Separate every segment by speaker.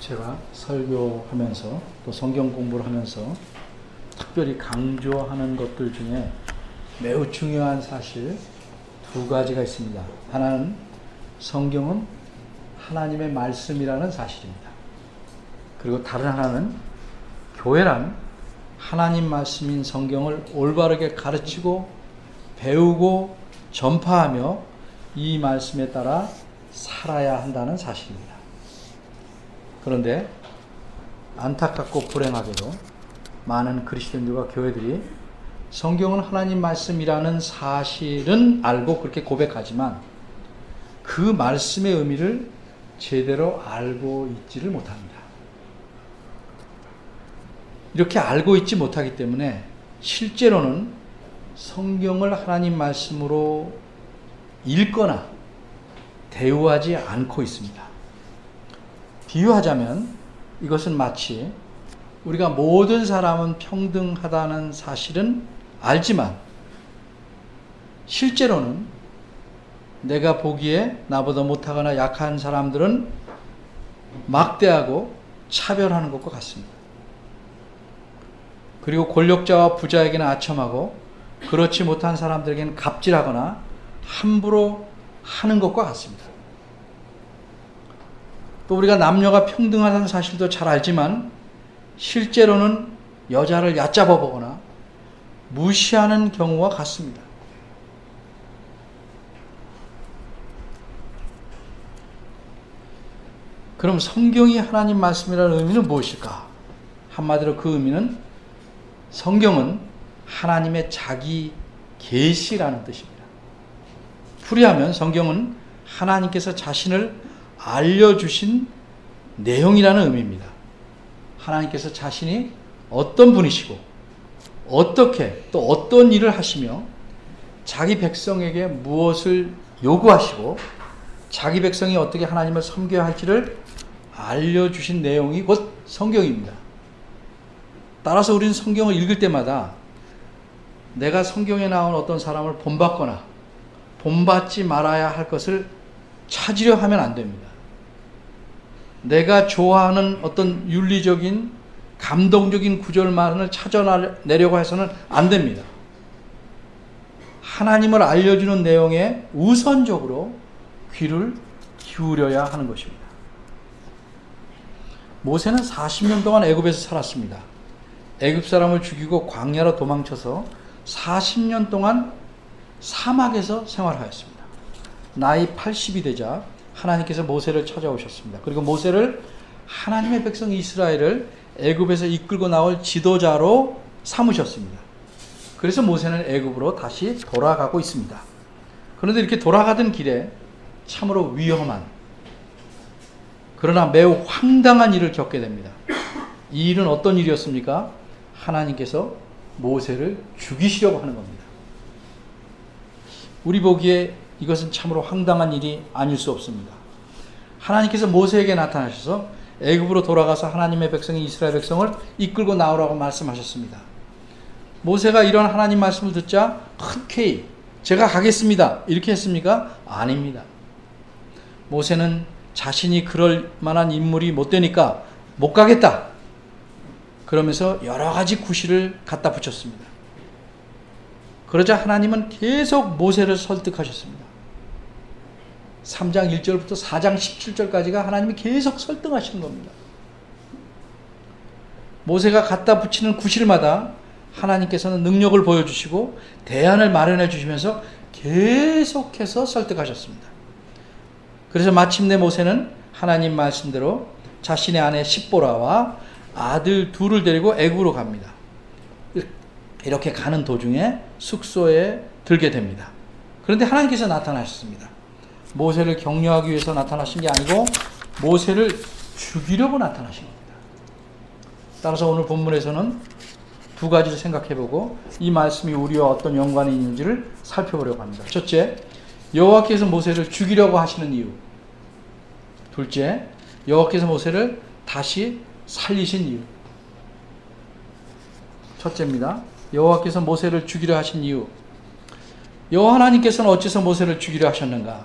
Speaker 1: 제가 설교하면서 또 성경 공부를 하면서 특별히 강조하는 것들 중에 매우 중요한 사실 두 가지가 있습니다. 하나는 성경은 하나님의 말씀이라는 사실입니다. 그리고 다른 하나는 교회란 하나님 말씀인 성경을 올바르게 가르치고 배우고 전파하며 이 말씀에 따라 살아야 한다는 사실입니다. 그런데 안타깝고 불행하게도 많은 그리스도인들과 교회들이 성경은 하나님 말씀이라는 사실은 알고 그렇게 고백하지만 그 말씀의 의미를 제대로 알고 있지를 못합니다. 이렇게 알고 있지 못하기 때문에 실제로는 성경을 하나님 말씀으로 읽거나 대우하지 않고 있습니다. 비유하자면 이것은 마치 우리가 모든 사람은 평등하다는 사실은 알지만 실제로는 내가 보기에 나보다 못하거나 약한 사람들은 막대하고 차별하는 것과 같습니다. 그리고 권력자와 부자에게는 아첨하고 그렇지 못한 사람들에게는 갑질하거나 함부로 하는 것과 같습니다. 또 우리가 남녀가 평등하다는 사실도 잘 알지만 실제로는 여자를 얕잡아 보거나 무시하는 경우와 같습니다. 그럼 성경이 하나님 말씀이라는 의미는 무엇일까? 한마디로 그 의미는 성경은 하나님의 자기 계시라는 뜻입니다. 풀이하면 성경은 하나님께서 자신을 알려주신 내용이라는 의미입니다. 하나님께서 자신이 어떤 분이시고 어떻게 또 어떤 일을 하시며 자기 백성에게 무엇을 요구하시고 자기 백성이 어떻게 하나님을 섬겨야 할지를 알려주신 내용이 곧 성경입니다. 따라서 우리는 성경을 읽을 때마다 내가 성경에 나온 어떤 사람을 본받거나 본받지 말아야 할 것을 찾으려 하면 안 됩니다. 내가 좋아하는 어떤 윤리적인 감동적인 구절만을 찾아내려고 해서는 안 됩니다. 하나님을 알려주는 내용에 우선적으로 귀를 기울여야 하는 것입니다. 모세는 40년 동안 애굽에서 살았습니다. 애굽 사람을 죽이고 광야로 도망쳐서 40년 동안 사막에서 생활하였습니다. 나이 80이 되자 하나님께서 모세를 찾아오셨습니다. 그리고 모세를 하나님의 백성 이스라엘을 애굽에서 이끌고 나올 지도자로 삼으셨습니다. 그래서 모세는 애굽으로 다시 돌아가고 있습니다. 그런데 이렇게 돌아가던 길에 참으로 위험한 그러나 매우 황당한 일을 겪게 됩니다. 이 일은 어떤 일이었습니까? 하나님께서 모세를 죽이시려고 하는 겁니다. 우리 보기에 이것은 참으로 황당한 일이 아닐 수 없습니다. 하나님께서 모세에게 나타나셔서 애굽으로 돌아가서 하나님의 백성인 이스라엘 백성을 이끌고 나오라고 말씀하셨습니다. 모세가 이런 하나님 말씀을 듣자 흔쾌히 제가 가겠습니다 이렇게 했습니까? 아닙니다. 모세는 자신이 그럴 만한 인물이 못 되니까 못 가겠다 그러면서 여러 가지 구실을 갖다 붙였습니다. 그러자 하나님은 계속 모세를 설득하셨습니다. 3장 1절부터 4장 17절까지가 하나님이 계속 설득하시는 겁니다. 모세가 갖다 붙이는 구실마다 하나님께서는 능력을 보여주시고 대안을 마련해 주시면서 계속해서 설득하셨습니다. 그래서 마침내 모세는 하나님 말씀대로 자신의 아내 십보라와 아들 둘을 데리고 애굽으로 갑니다. 이렇게 가는 도중에 숙소에 들게 됩니다. 그런데 하나님께서 나타나셨습니다. 모세를 격려하기 위해서 나타나신 게 아니고 모세를 죽이려고 나타나신 겁니다. 따라서 오늘 본문에서는 두 가지를 생각해보고 이 말씀이 우리와 어떤 연관이 있는지를 살펴보려고 합니다. 첫째, 여호와께서 모세를 죽이려고 하시는 이유. 둘째, 여호와께서 모세를 다시 살리신 이유. 첫째입니다. 여호와께서 모세를 죽이려 하신 이유. 여호와 하나님께서는 어째서 모세를 죽이려 하셨는가?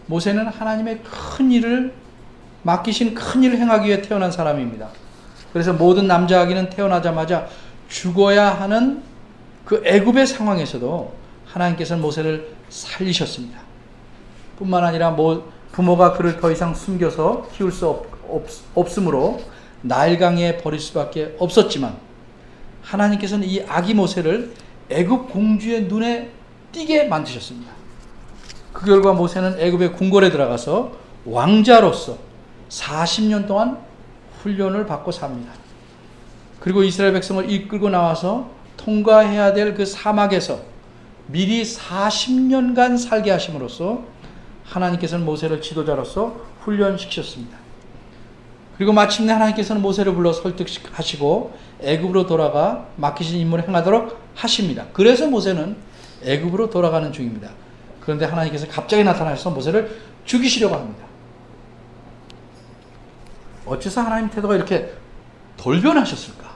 Speaker 1: 모세는 하나님의 큰 일을 맡기신 큰 일을 행하기 위해 태어난 사람입니다. 그래서 모든 남자 아기는 태어나자마자 죽어야 하는 그 애굽의 상황에서도 하나님께서는 모세를 살리셨습니다. 뿐만 아니라 부모가 그를 더 이상 숨겨서 키울 수 없으므로 나일강에 버릴 수밖에 없었지만 하나님께서는 이 아기 모세를 애굽 공주의 눈에 띄게 만드셨습니다. 그 결과 모세는 애굽의 궁궐에 들어가서 왕자로서 40년 동안 훈련을 받고 삽니다. 그리고 이스라엘 백성을 이끌고 나와서 통과해야 될 그 사막에서 미리 40년간 살게 하심으로써 하나님께서는 모세를 지도자로서 훈련시키셨습니다. 그리고 마침내 하나님께서는 모세를 불러 설득하시고 애굽으로 돌아가 맡기신 임무를 행하도록 하십니다. 그래서 모세는 애굽으로 돌아가는 중입니다. 그런데 하나님께서 갑자기 나타나셔서 모세를 죽이시려고 합니다. 어째서 하나님 태도가 이렇게 돌변하셨을까?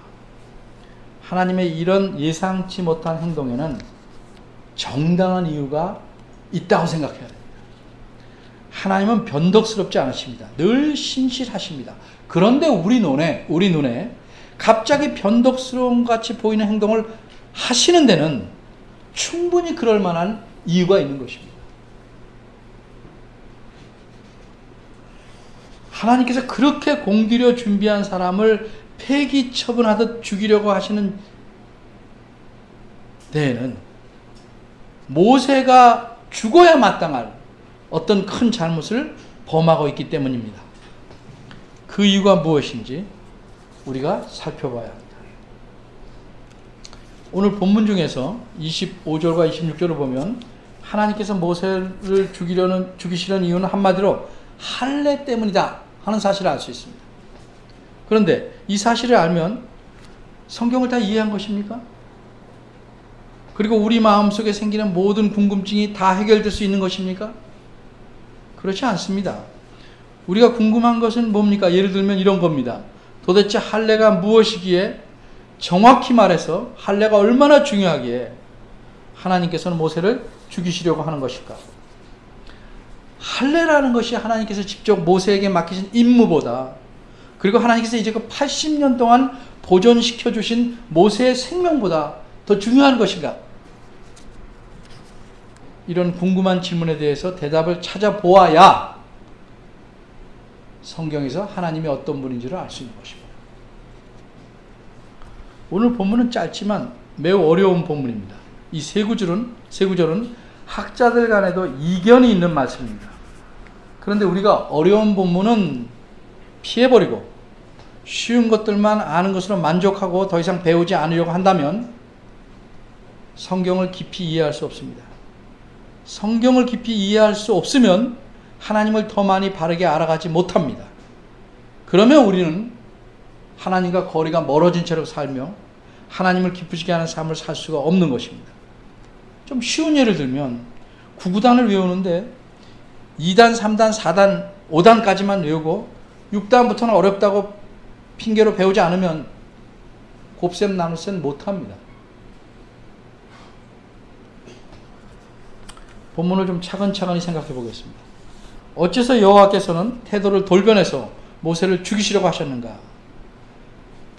Speaker 1: 하나님의 이런 예상치 못한 행동에는 정당한 이유가 있다고 생각해야 됩니다. 하나님은 변덕스럽지 않으십니다. 늘 신실하십니다. 그런데 우리 눈에 갑자기 변덕스러움 같이 보이는 행동을 하시는 데는 충분히 그럴 만한 이유가 있는 것입니다. 하나님께서 그렇게 공들여 준비한 사람을 폐기 처분하듯 죽이려고 하시는 데에는 모세가 죽어야 마땅할 어떤 큰 잘못을 범하고 있기 때문입니다. 그 이유가 무엇인지 우리가 살펴봐야 합니다. 오늘 본문 중에서 25절과 26절을 보면 하나님께서 모세를 죽이시려는 이유는 한마디로 할례 때문이다 하는 사실을 알 수 있습니다. 그런데 이 사실을 알면 성경을 다 이해한 것입니까? 그리고 우리 마음속에 생기는 모든 궁금증이 다 해결될 수 있는 것입니까? 그렇지 않습니다. 우리가 궁금한 것은 뭡니까? 예를 들면 이런 겁니다. 도대체 할례가 무엇이기에, 정확히 말해서 할례가 얼마나 중요하기에 하나님께서는 모세를 죽이시려고 하는 것일까? 할례라는 것이 하나님께서 직접 모세에게 맡기신 임무보다, 그리고 하나님께서 이제 그 80년 동안 보존시켜 주신 모세의 생명보다 더 중요한 것인가? 이런 궁금한 질문에 대해서 대답을 찾아보아야 성경에서 하나님이 어떤 분인지를 알 수 있는 것입니다. 오늘 본문은 짧지만 매우 어려운 본문입니다. 이 세 구절은 학자들 간에도 이견이 있는 말씀입니다. 그런데 우리가 어려운 본문은 피해버리고 쉬운 것들만 아는 것으로 만족하고 더 이상 배우지 않으려고 한다면 성경을 깊이 이해할 수 없습니다. 성경을 깊이 이해할 수 없으면 하나님을 더 많이 바르게 알아가지 못합니다. 그러면 우리는 하나님과 거리가 멀어진 채로 살며 하나님을 기쁘시게 하는 삶을 살 수가 없는 것입니다. 좀 쉬운 예를 들면 구구단을 외우는데 2단, 3단, 4단, 5단까지만 외우고 6단부터는 어렵다고 핑계로 배우지 않으면 곱셈 나눗셈 못합니다. 본문을 좀 차근차근히 생각해 보겠습니다. 어째서 여호와께서는 태도를 돌변해서 모세를 죽이시려고 하셨는가?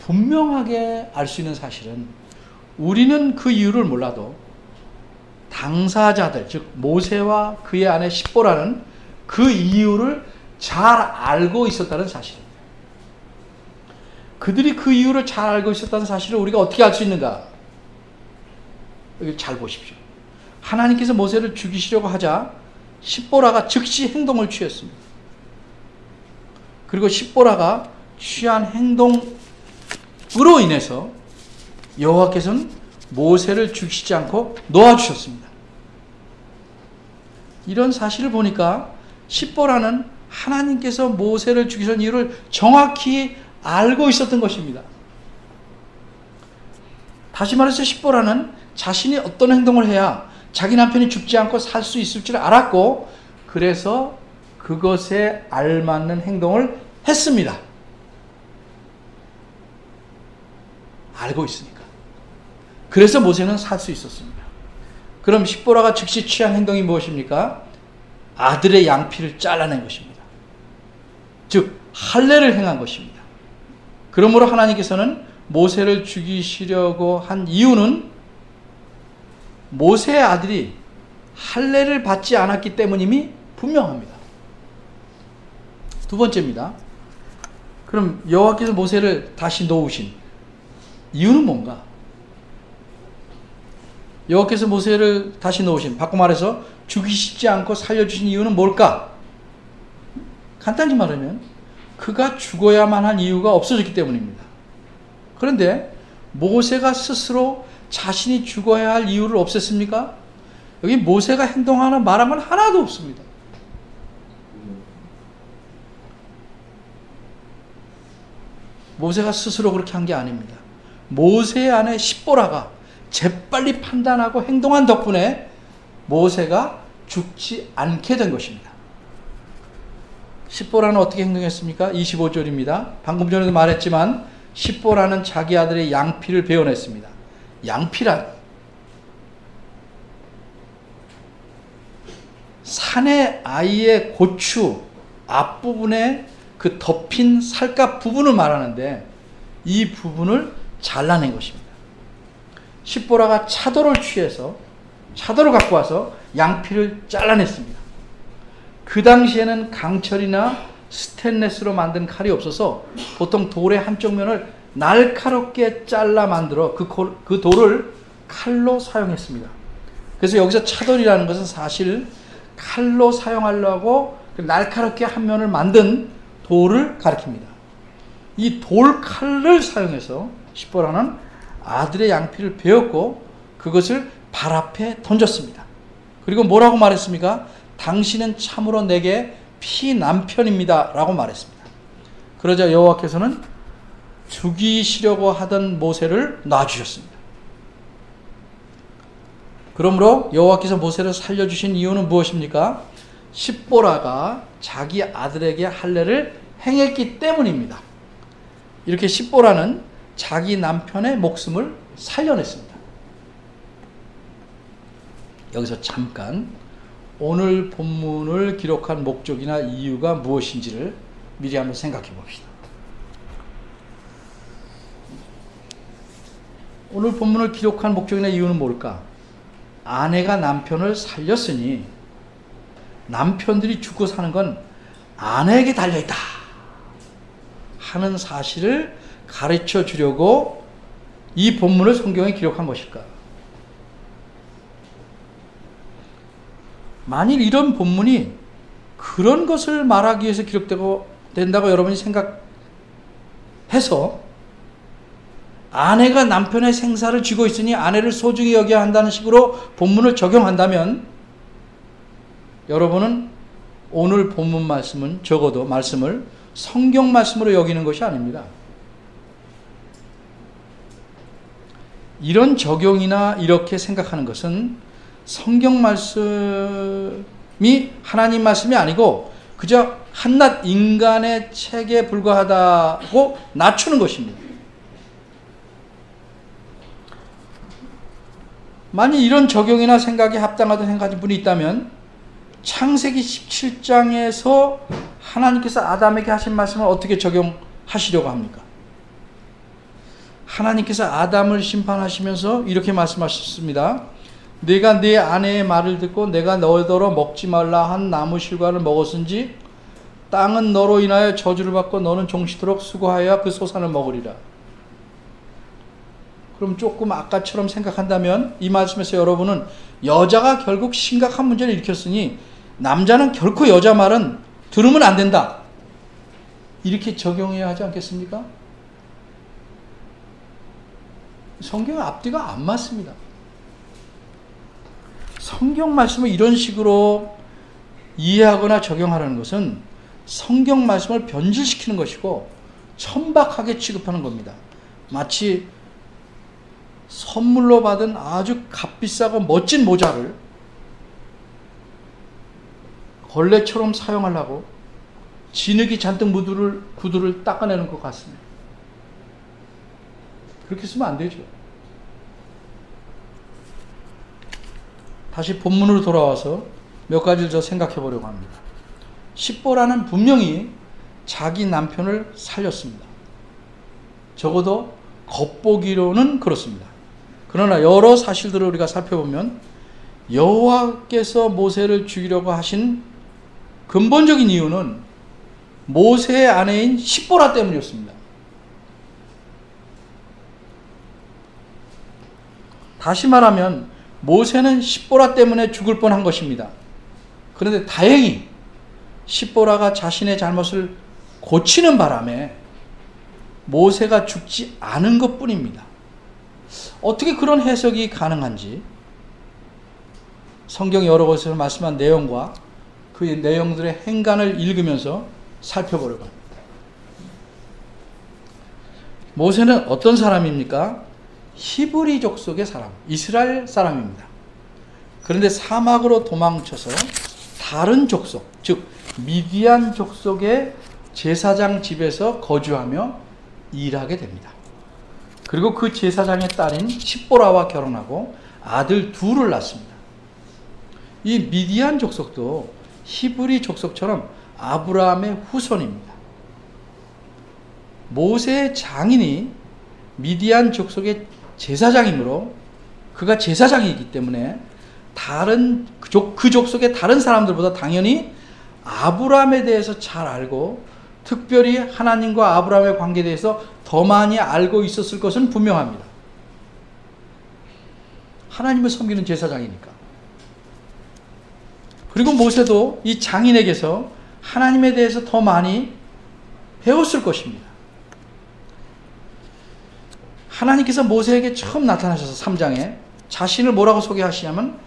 Speaker 1: 분명하게 알 수 있는 사실은 우리는 그 이유를 몰라도 당사자들, 즉 모세와 그의 아내 십보라는 그 이유를 잘 알고 있었다는 사실입니다. 그들이 그 이유를 잘 알고 있었다는 사실을 우리가 어떻게 알 수 있는가? 여기 잘 보십시오. 하나님께서 모세를 죽이시려고 하자 십보라가 즉시 행동을 취했습니다. 그리고 십보라가 취한 행동으로 인해서 여호와께서는 모세를 죽이시지 않고 놓아주셨습니다. 이런 사실을 보니까 십보라는 하나님께서 모세를 죽이신 이유를 정확히 알고 있었던 것입니다. 다시 말해서 십보라는 자신이 어떤 행동을 해야 자기 남편이 죽지 않고 살 수 있을 줄 알았고, 그래서 그것에 알맞는 행동을 했습니다. 알고 있으니까. 그래서 모세는 살 수 있었습니다. 그럼 십보라가 즉시 취한 행동이 무엇입니까? 아들의 양피를 잘라낸 것입니다. 즉 할례를 행한 것입니다. 그러므로 하나님께서는 모세를 죽이시려고 한 이유는 모세의 아들이 할례를 받지 않았기 때문임이 분명합니다. 두 번째입니다. 그럼 여호와께서 모세를 다시 놓으신 이유는 뭔가? 여호와께서 모세를 다시 놓으신, 바꿔 말해서 죽이시지 않고 살려주신 이유는 뭘까? 간단히 말하면 그가 죽어야만 한 이유가 없어졌기 때문입니다. 그런데 모세가 스스로 자신이 죽어야 할 이유를 없앴습니까? 여기 모세가 행동하는 말한 건 하나도 없습니다. 모세가 스스로 그렇게 한 게 아닙니다. 모세의 아내 십보라가 재빨리 판단하고 행동한 덕분에 모세가 죽지 않게 된 것입니다. 십보라는 어떻게 행동했습니까? 25절입니다. 방금 전에도 말했지만 십보라는 자기 아들의 양피를 베어냈습니다. 양피란 산의 아이의 고추 앞부분에 그 덮인 살갗 부분을 말하는데 이 부분을 잘라낸 것입니다. 십보라가 차도를 취해서 차도를 갖고 와서 양피를 잘라냈습니다. 그 당시에는 강철이나 스테인레스로 만든 칼이 없어서 보통 돌의 한쪽 면을 날카롭게 잘라 만들어 그 돌을 칼로 사용했습니다. 그래서 여기서 차돌이라는 것은 사실 칼로 사용하려고 날카롭게 한 면을 만든 돌을 가리킵니다. 이 돌칼을 사용해서 십보라는 아들의 양피를 베었고 그것을 발 앞에 던졌습니다. 그리고 뭐라고 말했습니까? 당신은 참으로 내게 피남편입니다 라고 말했습니다. 그러자 여호와께서는 죽이시려고 하던 모세를 놔주셨습니다. 그러므로 여호와께서 모세를 살려주신 이유는 무엇입니까? 십보라가 자기 아들에게 할례를 행했기 때문입니다. 이렇게 십보라는 자기 남편의 목숨을 살려냈습니다. 여기서 잠깐 오늘 본문을 기록한 목적이나 이유가 무엇인지를 미리 한번 생각해 봅시다. 오늘 본문을 기록한 목적이나 이유는 뭘까? 아내가 남편을 살렸으니 남편들이 죽고 사는 건 아내에게 달려있다 하는 사실을 가르쳐 주려고 이 본문을 성경에 기록한 것일까? 만일 이런 본문이 그런 것을 말하기 위해서 기록되고 된다고 여러분이 생각해서 아내가 남편의 생사를 쥐고 있으니 아내를 소중히 여겨야 한다는 식으로 본문을 적용한다면 여러분은 오늘 본문 말씀은 적어도 말씀을 성경 말씀으로 여기는 것이 아닙니다. 이런 적용이나 이렇게 생각하는 것은 성경 말씀이 하나님 말씀이 아니고 그저 한낱 인간의 책에 불과하다고 낮추는 것입니다. 만약 이런 적용이나 생각에 합당하다고 생각하는 분이 있다면 창세기 17장에서 하나님께서 아담에게 하신 말씀을 어떻게 적용하시려고 합니까? 하나님께서 아담을 심판하시면서 이렇게 말씀하셨습니다. 네가 네 아내의 말을 듣고 내가 너더러 먹지 말라 한 나무 실과를 먹었은지 땅은 너로 인하여 저주를 받고 너는 종시도록 수고하여 그 소산을 먹으리라. 그럼 조금 아까처럼 생각한다면 이 말씀에서 여러분은 여자가 결국 심각한 문제를 일으켰으니 남자는 결코 여자 말은 들으면 안 된다 이렇게 적용해야 하지 않겠습니까? 성경의 앞뒤가 안 맞습니다. 성경 말씀을 이런 식으로 이해하거나 적용하라는 것은 성경 말씀을 변질시키는 것이고 천박하게 취급하는 겁니다. 마치 선물로 받은 아주 값비싸고 멋진 모자를 걸레처럼 사용하려고 진흙이 잔뜩 묻은 구두를 닦아내는 것 같습니다. 그렇게 쓰면 안 되죠. 다시 본문으로 돌아와서 몇 가지를 더 생각해 보려고 합니다. 십보라는 분명히 자기 남편을 살렸습니다. 적어도 겉보기로는 그렇습니다. 그러나 여러 사실들을 우리가 살펴보면 여호와께서 모세를 죽이려고 하신 근본적인 이유는 모세의 아내인 십보라 때문이었습니다. 다시 말하면 모세는 십보라 때문에 죽을 뻔한 것입니다. 그런데 다행히 십보라가 자신의 잘못을 고치는 바람에 모세가 죽지 않은 것뿐입니다. 어떻게 그런 해석이 가능한지 성경 여러 곳에서 말씀한 내용과 그 내용들의 행간을 읽으면서 살펴보려고 합니다. 모세는 어떤 사람입니까? 히브리 족속의 사람, 이스라엘 사람입니다. 그런데 사막으로 도망쳐서 다른 족속, 즉 미디안 족속의 제사장 집에서 거주하며 일하게 됩니다. 그리고 그 제사장의 딸인 십보라와 결혼하고 아들 둘을 낳습니다. 이 미디안 족속도 히브리 족속처럼 아브라함의 후손입니다. 모세의 장인이 미디안 족속의 제사장이므로 그가 제사장이기 때문에 다른 그 족속의 다른 사람들보다 당연히 아브라함에 대해서 잘 알고 특별히 하나님과 아브라함의 관계에 대해서 더 많이 알고 있었을 것은 분명합니다. 하나님을 섬기는 제사장이니까. 그리고 모세도 이 장인에게서 하나님에 대해서 더 많이 배웠을 것입니다. 하나님께서 모세에게 처음 나타나셔서 3장에 자신을 뭐라고 소개하시냐면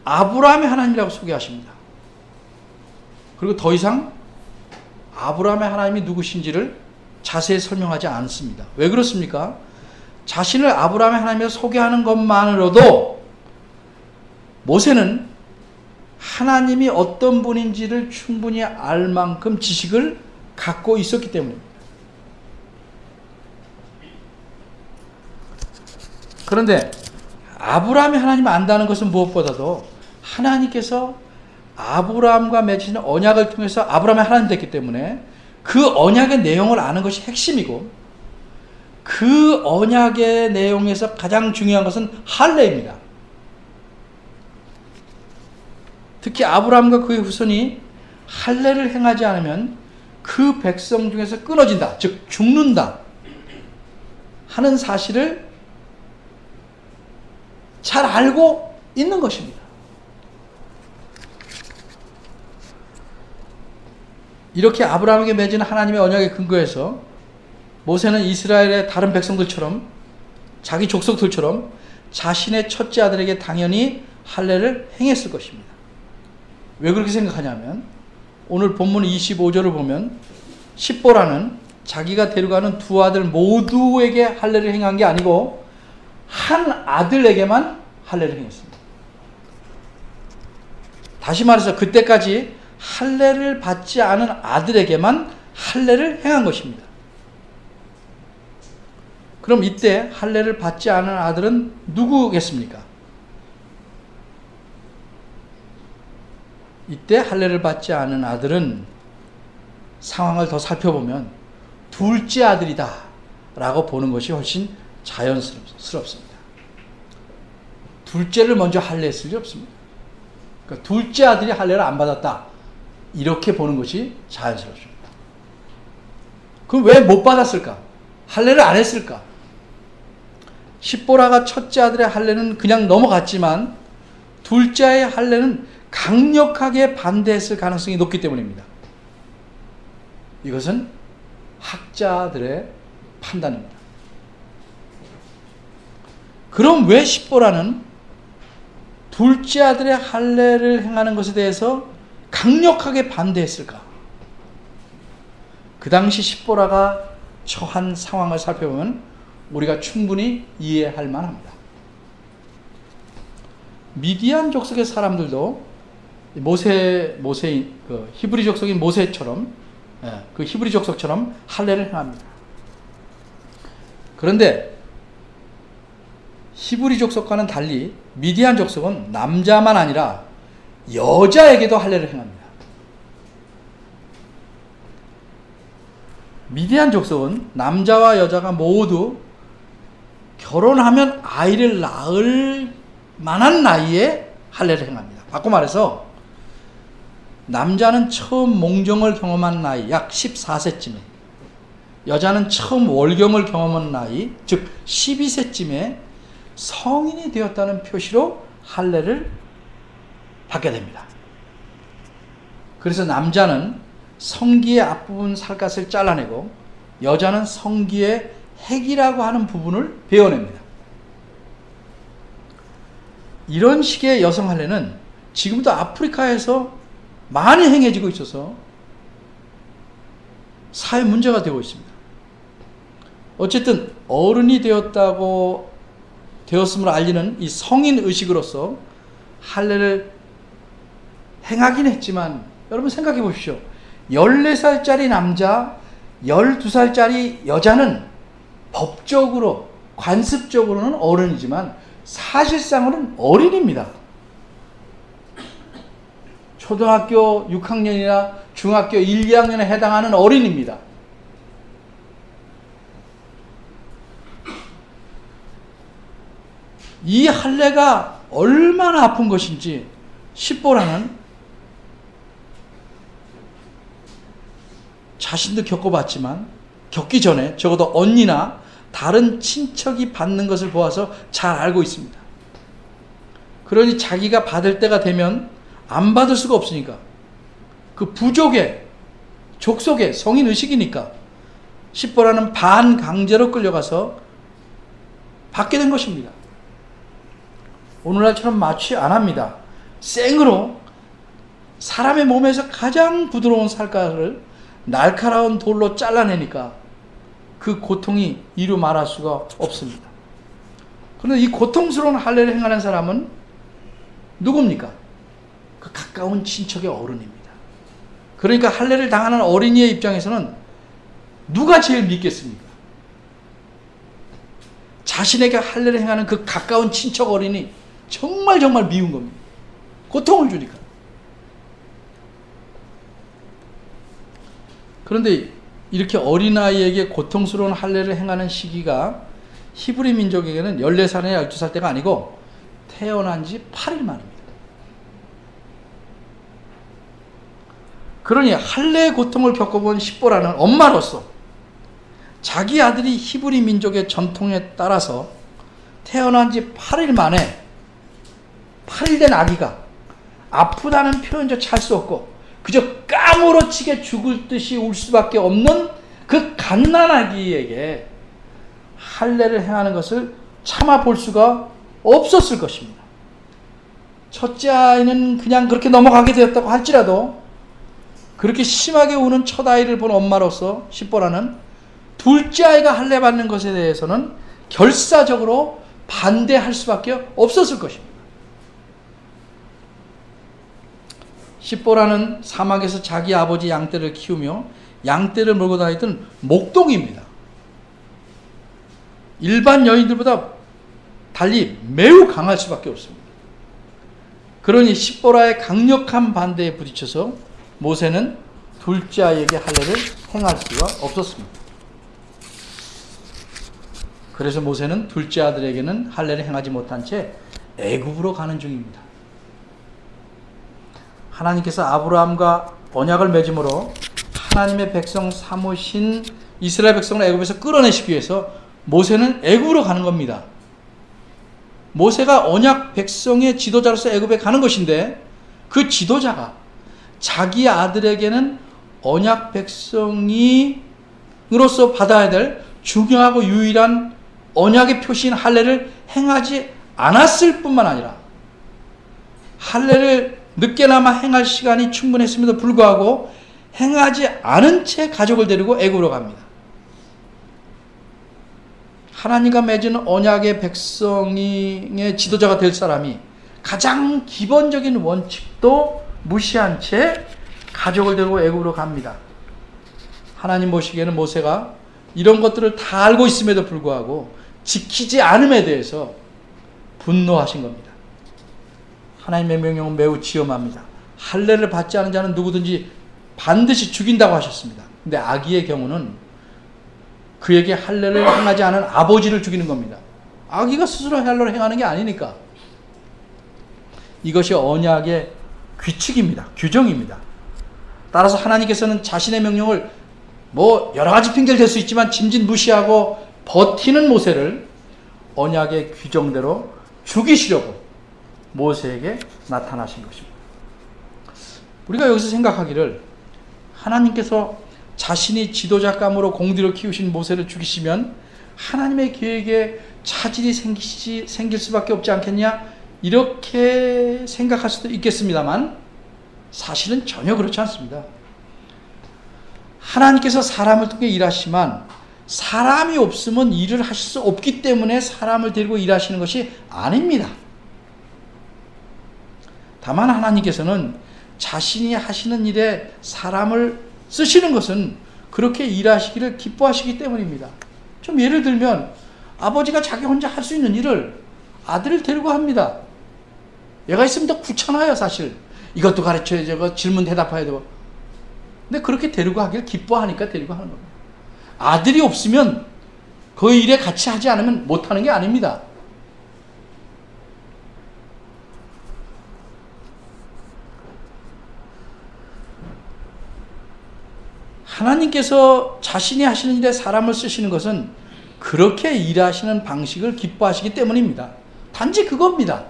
Speaker 1: 아브라함의 하나님이라고 소개하십니다. 그리고 더 이상 아브라함의 하나님이 누구신지를 자세히 설명하지 않습니다. 왜 그렇습니까? 자신을 아브라함의 하나님이라고 소개하는 것만으로도 모세는 하나님이 어떤 분인지를 충분히 알 만큼 지식을 갖고 있었기 때문입니다. 그런데 아브라함이 하나님을 안다는 것은 무엇보다도 하나님께서 아브라함과 맺으신 언약을 통해서 아브라함의 하나님 됐기 때문에 그 언약의 내용을 아는 것이 핵심이고 그 언약의 내용에서 가장 중요한 것은 할례입니다. 특히 아브라함과 그의 후손이 할례를 행하지 않으면 그 백성 중에서 끊어진다, 즉 죽는다 하는 사실을 잘 알고 있는 것입니다. 이렇게 아브라함에게 맺은 하나님의 언약에 근거해서 모세는 이스라엘의 다른 백성들처럼 자기 족속들처럼 자신의 첫째 아들에게 당연히 할례를 행했을 것입니다. 왜 그렇게 생각하냐면 오늘 본문 25절을 보면 십보라는 자기가 데려가는 두 아들 모두에게 할례를 행한 게 아니고 한 아들에게만 할례를 행했습니다. 다시 말해서 그때까지 할례를 받지 않은 아들에게만 할례를 행한 것입니다. 그럼 이때 할례를 받지 않은 아들은 누구겠습니까? 이때 할례를 받지 않은 아들은 상황을 더 살펴보면 둘째 아들이다 라고 보는 것이 훨씬 자연스럽습니다. 둘째를 먼저 할례했을 리 없습니다. 그러니까 둘째 아들이 할례를 안 받았다 이렇게 보는 것이 자연스럽습니다. 그럼 왜 못 받았을까? 할례를 안 했을까? 십보라가 첫째 아들의 할례는 그냥 넘어갔지만 둘째의 할례는 강력하게 반대했을 가능성이 높기 때문입니다. 이것은 학자들의 판단입니다. 그럼 왜 십보라는 둘째 아들의 할례를 행하는 것에 대해서 강력하게 반대했을까? 그 당시 십보라가 처한 상황을 살펴보면 우리가 충분히 이해할 만합니다. 미디안 족속의 사람들도 그 히브리 족속인 모세처럼 그 히브리 족속처럼 할례를 행합니다. 그런데 히브리 족속과는 달리 미디안 족속은 남자만 아니라 여자에게도 할례를 행합니다. 미디안 족속은 남자와 여자가 모두 결혼하면 아이를 낳을 만한 나이에 할례를 행합니다. 바꿔 말해서 남자는 처음 몽정을 경험한 나이 약 14세쯤에, 여자는 처음 월경을 경험한 나이 즉 12세쯤에 성인이 되었다는 표시로 할례를 받게 됩니다. 그래서 남자는 성기의 앞부분 살갗을 잘라내고 여자는 성기의 핵이라고 하는 부분을 베어냅니다. 이런 식의 여성 할례는 지금도 아프리카에서 많이 행해지고 있어서 사회 문제가 되고 있습니다. 어쨌든 어른이 되었음을 알리는 이 성인 의식으로서 할례를 행하긴 했지만 여러분 생각해 보십시오. 14살짜리 남자, 12살짜리 여자는 법적으로, 관습적으로는 어른이지만 사실상으로는 어린입니다. 초등학교 6학년이나 중학교 1, 2학년에 해당하는 어린입니다. 이 할례가 얼마나 아픈 것인지 십보라는 자신도 겪어봤지만 겪기 전에 적어도 언니나 다른 친척이 받는 것을 보아서 잘 알고 있습니다. 그러니 자기가 받을 때가 되면 안 받을 수가 없으니까 그 부족의 족속의 성인의식이니까 십보라는 반강제로 끌려가서 받게 된 것입니다. 오늘날처럼 마취 안 합니다. 생으로 사람의 몸에서 가장 부드러운 살갗을 날카로운 돌로 잘라내니까 그 고통이 이루 말할 수가 없습니다. 그런데 이 고통스러운 할례를 행하는 사람은 누굽니까? 그 가까운 친척의 어른입니다. 그러니까 할례를 당하는 어린이의 입장에서는 누가 제일 믿겠습니까? 자신에게 할례를 행하는 그 가까운 친척 어린이 정말 미운 겁니다. 고통을 주니까. 그런데 이렇게 어린아이에게 고통스러운 할례를 행하는 시기가 히브리 민족에게는 14살이나 12살 때가 아니고 태어난 지 8일 만입니다. 그러니 할례의 고통을 겪어본 십보라는 엄마로서 자기 아들이 히브리 민족의 전통에 따라서 태어난 지 8일 만에 8일 된 아기가 아프다는 표현조차 할 수 없고 그저 까무러치게 죽을 듯이 울 수밖에 없는 그 갓난아기에게 할례를 행하는 것을 참아 볼 수가 없었을 것입니다. 첫째 아이는 그냥 그렇게 넘어가게 되었다고 할지라도 그렇게 심하게 우는 첫 아이를 본 엄마로서 십보라는 둘째 아이가 할례 받는 것에 대해서는 결사적으로 반대할 수밖에 없었을 것입니다. 십보라는 사막에서 자기 아버지 양떼를 키우며 양떼를 몰고 다니던 목동입니다. 일반 여인들보다 달리 매우 강할 수밖에 없습니다. 그러니 십보라의 강력한 반대에 부딪혀서 모세는 둘째 아이에게 할례를 행할 수가 없었습니다. 그래서 모세는 둘째 아들에게는 할례를 행하지 못한 채 애굽으로 가는 중입니다. 하나님께서 아브라함과 언약을 맺음으로 하나님의 백성 삼으신 이스라엘 백성을 애굽에서 끌어내시기 위해서 모세는 애굽으로 가는 겁니다. 모세가 언약 백성의 지도자로서 애굽에 가는 것인데 그 지도자가 자기 아들에게는 언약 백성이로서 받아야 될 중요하고 유일한 언약의 표시인 할례를 행하지 않았을 뿐만 아니라 할례를 늦게나마 행할 시간이 충분했음에도 불구하고 행하지 않은 채 가족을 데리고 애굽으로 갑니다. 하나님과 맺은 언약의 백성의 지도자가 될 사람이 가장 기본적인 원칙도 무시한 채 가족을 데리고 애굽으로 갑니다. 하나님 보시기에는 모세가 이런 것들을 다 알고 있음에도 불구하고 지키지 않음에 대해서 분노하신 겁니다. 하나님의 명령은 매우 지엄합니다. 할례를 받지 않은 자는 누구든지 반드시 죽인다고 하셨습니다. 근데 아기의 경우는 그에게 할례를 행하지 않은 아버지를 죽이는 겁니다. 아기가 스스로 할례를 행하는 게 아니니까. 이것이 언약의 규칙입니다. 규정입니다. 따라서 하나님께서는 자신의 명령을 여러 가지 핑계를 댈 수 있지만 짐짓 무시하고 버티는 모세를 언약의 규정대로 죽이시려고 모세에게 나타나신 것입니다. 우리가 여기서 생각하기를 하나님께서 자신이 지도자감으로 공들여 키우신 모세를 죽이시면 하나님의 계획에 차질이 생길 수밖에 없지 않겠냐, 이렇게 생각할 수도 있겠습니다만 사실은 전혀 그렇지 않습니다. 하나님께서 사람을 통해 일하시지만 사람이 없으면 일을 하실 수 없기 때문에 사람을 데리고 일하시는 것이 아닙니다. 다만 하나님께서는 자신이 하시는 일에 사람을 쓰시는 것은 그렇게 일하시기를 기뻐하시기 때문입니다. 좀 예를 들면 아버지가 자기 혼자 할 수 있는 일을 아들을 데리고 합니다. 얘가 있으면 더 귀찮아요, 사실. 이것도 가르쳐야 되고 질문 대답해야 되고. 근데 그렇게 데리고 하길 기뻐하니까 데리고 하는 겁니다. 아들이 없으면 그 일에 같이 하지 않으면 못하는 게 아닙니다. 하나님께서 자신이 하시는 일에 사람을 쓰시는 것은 그렇게 일하시는 방식을 기뻐하시기 때문입니다. 단지 그겁니다.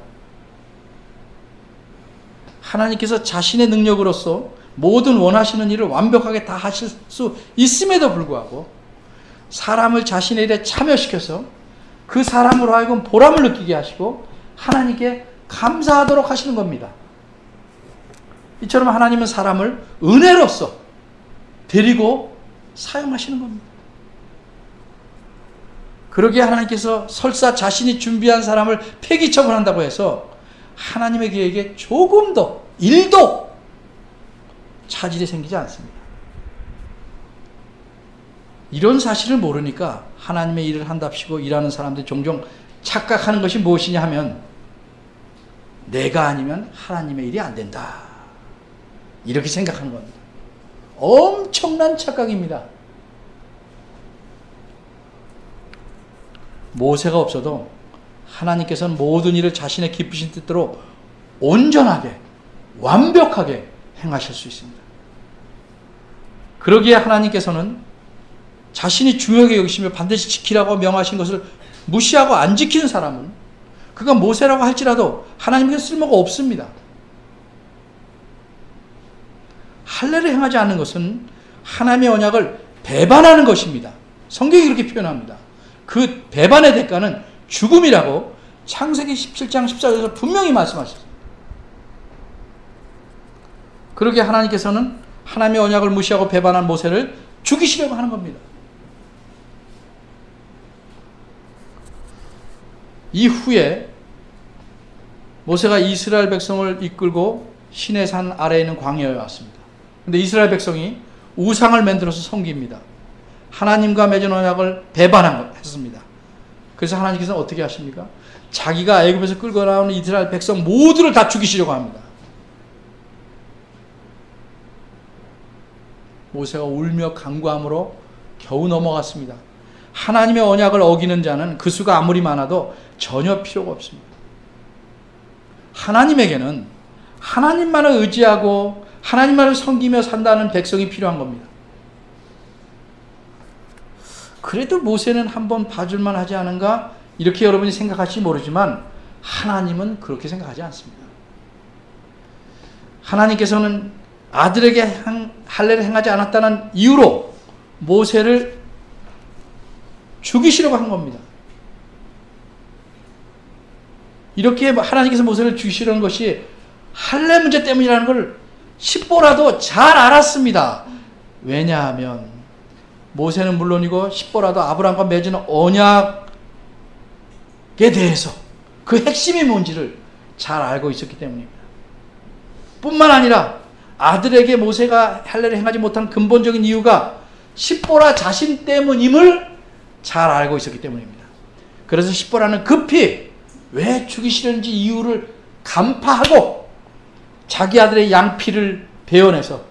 Speaker 1: 하나님께서 자신의 능력으로서 모든 원하시는 일을 완벽하게 다 하실 수 있음에도 불구하고 사람을 자신의 일에 참여시켜서 그 사람으로 하여금 보람을 느끼게 하시고 하나님께 감사하도록 하시는 겁니다. 이처럼 하나님은 사람을 은혜로서 데리고 사용하시는 겁니다. 그러기에 하나님께서 설사 자신이 준비한 사람을 폐기 처분한다고 해서 하나님의 계획에 조금 더 1도 차질이 생기지 않습니다. 이런 사실을 모르니까 하나님의 일을 한답시고 일하는 사람들이 종종 착각하는 것이 무엇이냐 하면 내가 아니면 하나님의 일이 안 된다, 이렇게 생각하는 겁니다. 엄청난 착각입니다. 모세가 없어도 하나님께서는 모든 일을 자신의 기쁘신 뜻대로 온전하게 완벽하게 행하실 수 있습니다. 그러기에 하나님께서는 자신이 중요하게 여기시며 반드시 지키라고 명하신 것을 무시하고 안 지키는 사람은 그가 모세라고 할지라도 하나님께 쓸모가 없습니다. 할례를 행하지 않는 것은 하나님의 언약을 배반하는 것입니다. 성경이 그렇게 표현합니다. 그 배반의 대가는 죽음이라고 창세기 17장 14절에서 분명히 말씀하셨습니다. 그러게 하나님께서는 하나님의 언약을 무시하고 배반한 모세를 죽이시려고 하는 겁니다. 이후에 모세가 이스라엘 백성을 이끌고 시내산 아래에 있는 광야에 왔습니다. 근데 이스라엘 백성이 우상을 만들어서 섬깁니다. 하나님과 맺은 언약을 배반했습니다. 그래서 하나님께서는 어떻게 하십니까? 자기가 애굽에서 끌고 나오는 이스라엘 백성 모두를 다 죽이시려고 합니다. 모세가 울며 간구함으로 겨우 넘어갔습니다. 하나님의 언약을 어기는 자는 그 수가 아무리 많아도 전혀 필요가 없습니다. 하나님에게는 하나님만을 의지하고 하나님만을 섬기며 산다는 백성이 필요한 겁니다. 그래도 모세는 한번 봐줄만 하지 않은가? 이렇게 여러분이 생각할지 모르지만 하나님은 그렇게 생각하지 않습니다. 하나님께서는 아들에게 할례를 행하지 않았다는 이유로 모세를 죽이시려고 한 겁니다. 이렇게 하나님께서 모세를 죽이시려는 것이 할례 문제 때문이라는 걸 10보라도 잘 알았습니다. 왜냐하면 모세는 물론이고 10보라도 아브라함과 맺은 언약에 대해서 그 핵심이 뭔지를 잘 알고 있었기 때문입니다. 뿐만 아니라 아들에게 모세가 할례를 행하지 못한 근본적인 이유가 10보라 자신 때문임을 잘 알고 있었기 때문입니다. 그래서 10보라는 급히 왜 죽이시려는지 이유를 간파하고 자기 아들의 양피를 베어내서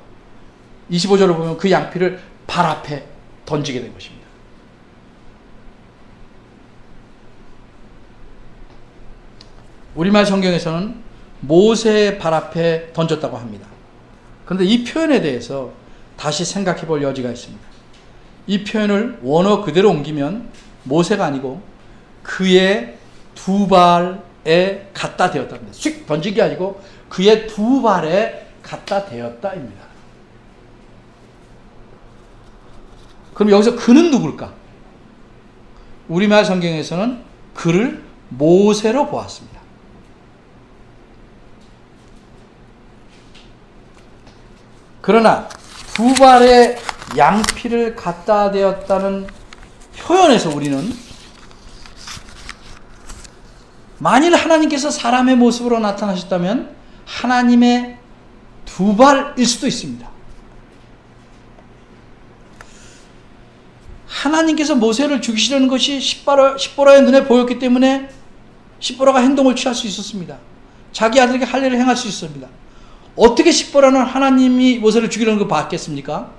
Speaker 1: 25절을 보면 그 양피를 발 앞에 던지게 된 것입니다. 우리말 성경에서는 모세의 발 앞에 던졌다고 합니다. 그런데 이 표현에 대해서 다시 생각해 볼 여지가 있습니다. 이 표현을 원어 그대로 옮기면 모세가 아니고 그의 두 발에 갖다 대었답니다. 휙 던진 게 아니고 그의 두 발에 갖다 대었다입니다. 그럼 여기서 그는 누굴까? 우리말 성경에서는 그를 모세로 보았습니다. 그러나 두 발에 양피를 갖다 대었다는 표현에서 우리는 만일 하나님께서 사람의 모습으로 나타나셨다면 하나님의 두 발일 수도 있습니다. 하나님께서 모세를 죽이시려는 것이 십보라의 눈에 보였기 때문에 십보라가 행동을 취할 수 있었습니다. 자기 아들에게 할례를 행할 수 있었습니다. 어떻게 십보라는 하나님이 모세를 죽이려는 걸 봤겠습니까?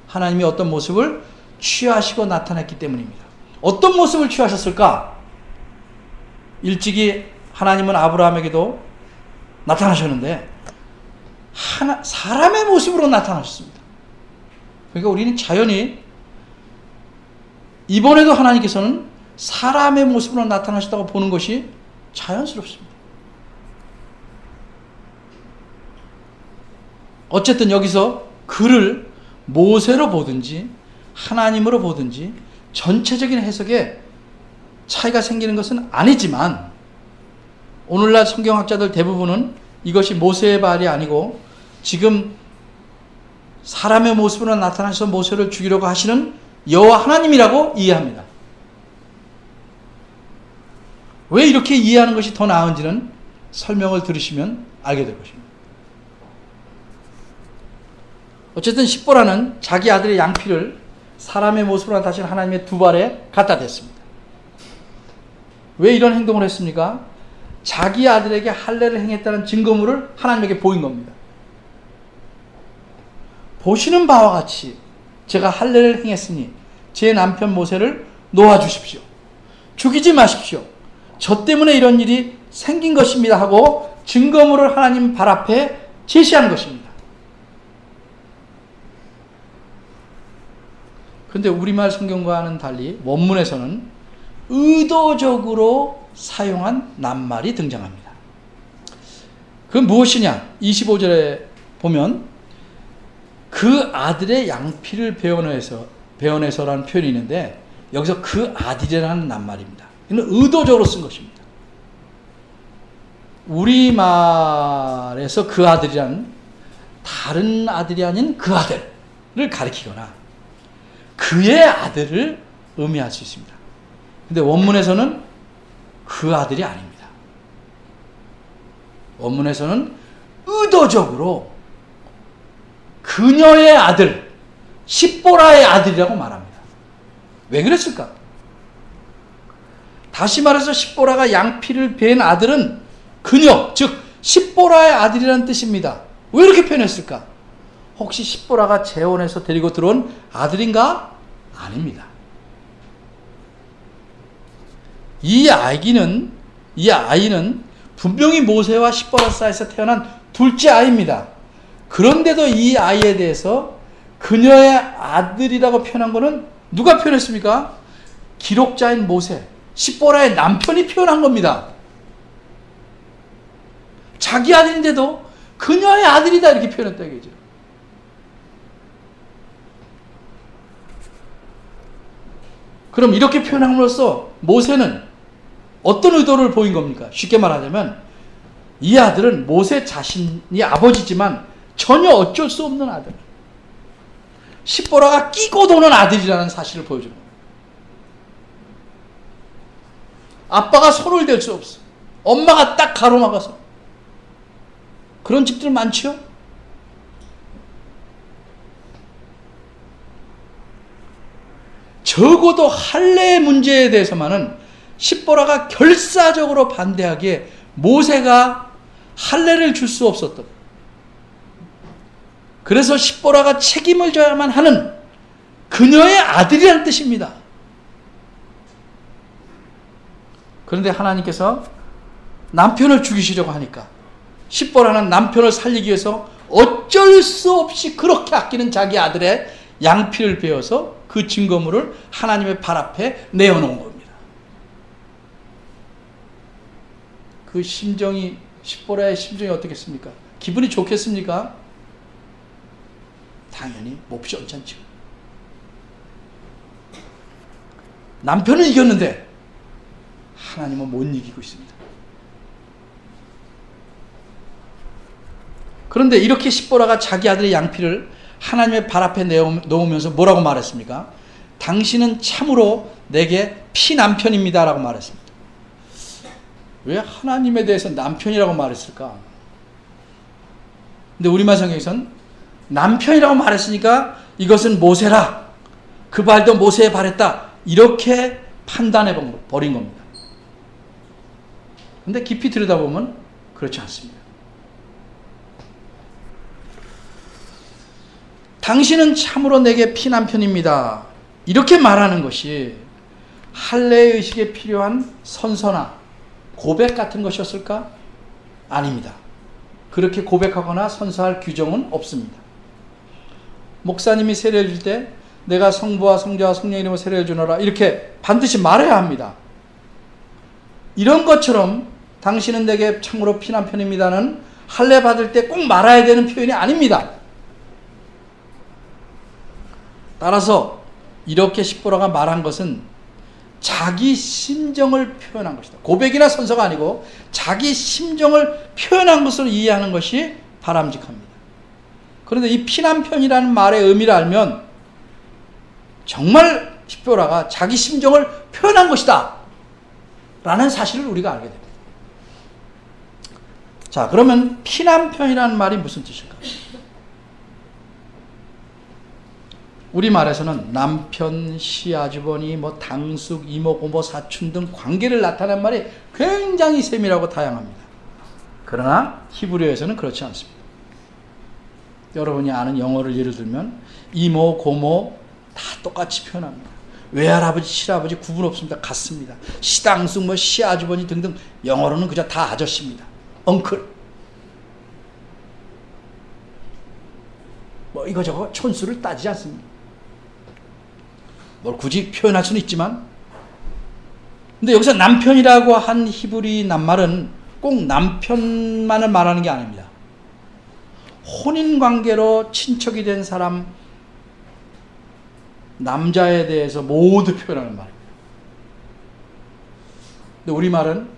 Speaker 1: 하나님이 어떤 모습을 취하시고 나타났기 때문입니다. 어떤 모습을 취하셨을까? 일찍이 하나님은 아브라함에게도 나타나셨는데 사람의 모습으로 나타나셨습니다. 그러니까 우리는 자연히 이번에도 하나님께서는 사람의 모습으로 나타나셨다고 보는 것이 자연스럽습니다. 어쨌든 여기서 그를 모세로 보든지 하나님으로 보든지 전체적인 해석에 차이가 생기는 것은 아니지만 오늘날 성경학자들 대부분은 이것이 모세의 발이 아니고 지금 사람의 모습으로 나타나셔서 모세를 죽이려고 하시는 여호와 하나님이라고 이해합니다. 왜 이렇게 이해하는 것이 더 나은지는 설명을 들으시면 알게 될 것입니다. 어쨌든 십보라는 자기 아들의 양피를 사람의 모습으로 나타나신 하나님의 두 발에 갖다 댔습니다. 왜 이런 행동을 했습니까? 자기 아들에게 할례를 행했다는 증거물을 하나님에게 보인 겁니다. 보시는 바와 같이 제가 할례를 행했으니 제 남편 모세를 놓아주십시오. 죽이지 마십시오. 저 때문에 이런 일이 생긴 것입니다 하고 증거물을 하나님 발 앞에 제시하는 것입니다. 그런데 우리말 성경과는 달리 원문에서는 의도적으로 사용한 낱말이 등장합니다. 그건 무엇이냐? 25절에 보면 그 아들의 양피를 베어내서라는 표현이 있는데 여기서 그 아들이라는 낱말입니다. 이는 의도적으로 쓴 것입니다. 우리말에서 그 아들이란 다른 아들이 아닌 그 아들을 가리키거나 그의 아들을 의미할 수 있습니다. 근데 원문에서는 그 아들이 아닙니다. 원문에서는 의도적으로 그녀의 아들, 십보라의 아들이라고 말합니다. 왜 그랬을까? 다시 말해서 십보라가 양피를 벤 아들은 그녀, 즉 십보라의 아들이라는 뜻입니다. 왜 이렇게 표현했을까? 혹시 십보라가 재혼해서 데리고 들어온 아들인가? 아닙니다. 이 아이는 분명히 모세와 십보라 사이에서 태어난 둘째 아이입니다. 그런데도 이 아이에 대해서 그녀의 아들이라고 표현한 것은 누가 표현했습니까? 기록자인 모세, 십보라의 남편이 표현한 겁니다. 자기 아들인데도 그녀의 아들이다 이렇게 표현했다 이거죠. 그럼 이렇게 표현함으로써 모세는 어떤 의도를 보인 겁니까? 쉽게 말하자면 이 아들은 모세 자신이 아버지지만 전혀 어쩔 수 없는 아들, 십보라가 끼고 도는 아들이라는 사실을 보여주는 겁니다. 아빠가 손을 댈 수 없어. 엄마가 딱 가로막아서. 그런 집들 많죠? 적어도 할례 문제에 대해서만은 십보라가 결사적으로 반대하기에 모세가 할례를 줄 수 없었던, 그래서 십보라가 책임을 져야만 하는 그녀의 아들이라는 뜻입니다. 그런데 하나님께서 남편을 죽이시려고 하니까 십보라는 남편을 살리기 위해서 어쩔 수 없이 그렇게 아끼는 자기 아들의 양피를 베어서 그 증거물을 하나님의 발 앞에 내어놓은 겁니다. 그 심정이, 십보라의 심정이 어떻겠습니까? 기분이 좋겠습니까? 당연히 몹시 언짢죠. 남편은 이겼는데 하나님은 못 이기고 있습니다. 그런데 이렇게 십보라가 자기 아들의 양피를 하나님의 발 앞에 놓으면서 뭐라고 말했습니까? 당신은 참으로 내게 피남편입니다 라고 말했습니다. 왜 하나님에 대해서 남편이라고 말했을까? 근데 우리말 성경에서는 남편이라고 말했으니까 이것은 모세라, 그 발도 모세의 발했다, 이렇게 판단해 버린 겁니다. 근데 깊이 들여다보면 그렇지 않습니다. 당신은 참으로 내게 피남편입니다. 이렇게 말하는 것이 할례의 의식에 필요한 선서나 고백 같은 것이었을까? 아닙니다. 그렇게 고백하거나 선서할 규정은 없습니다. 목사님이 세례를 줄 때 내가 성부와 성자와 성령의 이름으로 세례를 주노라 이렇게 반드시 말해야 합니다. 이런 것처럼 당신은 내게 참으로 피남편입니다는 할례 받을 때 꼭 말아야 되는 표현이 아닙니다. 따라서 이렇게 십보라가 말한 것은 자기 심정을 표현한 것이다. 고백이나 선서가 아니고 자기 심정을 표현한 것으로 이해하는 것이 바람직합니다. 그런데 이 피남편이라는 말의 의미를 알면 정말 십보라가 자기 심정을 표현한 것이다 라는 사실을 우리가 알게 됩니다. 자, 그러면 피남편이라는 말이 무슨 뜻일까? 우리말에서는 남편, 시아주버니, 당숙, 이모, 고모, 사촌 등 관계를 나타내는 말이 굉장히 세밀하고 다양합니다. 그러나 히브리어에서는 그렇지 않습니다. 여러분이 아는 영어를 예를 들면 이모, 고모 다 똑같이 표현합니다. 외할아버지, 실아버지 구분 없습니다. 같습니다. 시당숙, 시아주버니 등등 영어로는 그저 다 아저씨입니다. 엉클. 이거저거 촌수를 따지지 않습니다. 뭘 굳이 표현할 수는 있지만, 근데 여기서 남편이라고 한 히브리 낱말은 꼭 남편만을 말하는 게 아닙니다. 혼인관계로 친척이 된 사람, 남자에 대해서 모두 표현하는 말입니다. 근데 우리말은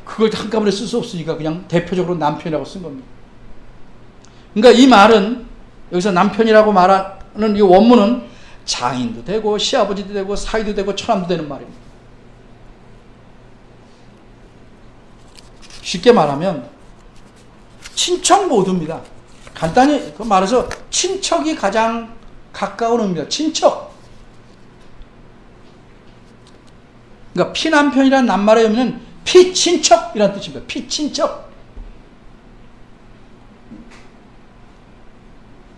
Speaker 1: 그걸 한꺼번에 쓸 수 없으니까 그냥 대표적으로 남편이라고 쓴 겁니다. 그러니까 이 말은, 여기서 남편이라고 말하는 이 원문은 장인도 되고 시아버지도 되고 사위도 되고 처남도 되는 말입니다. 쉽게 말하면 친척 모두입니다. 간단히 말해서 친척이 가장 가까운 의미입니다. 친척. 그러니까 피남편이라는 낱말의 의미는 피친척이라는 뜻입니다. 피친척.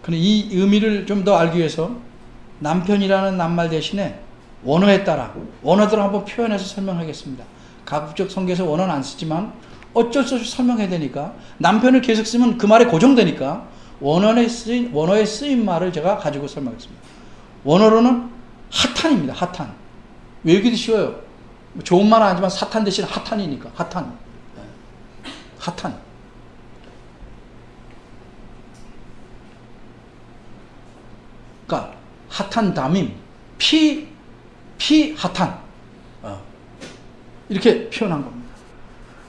Speaker 1: 그런데 이 의미를 좀 더 알기 위해서 남편이라는 낱말 대신에 원어에 따라 원어대로 한번 표현해서 설명하겠습니다. 가급적 성경에서 원어는 안 쓰지만 어쩔 수 없이 설명해야 되니까, 남편을 계속 쓰면 그 말이 고정되니까 원어에 쓰인 말을 제가 가지고 설명하겠습니다. 원어로는 핫한입니다. 핫한. 외우기도 쉬워요. 좋은 말은 아니지만 사탄 대신 핫한이니까 핫한. 핫한. 그러니까 핫한 담임, 핫한. 이렇게 표현한 겁니다.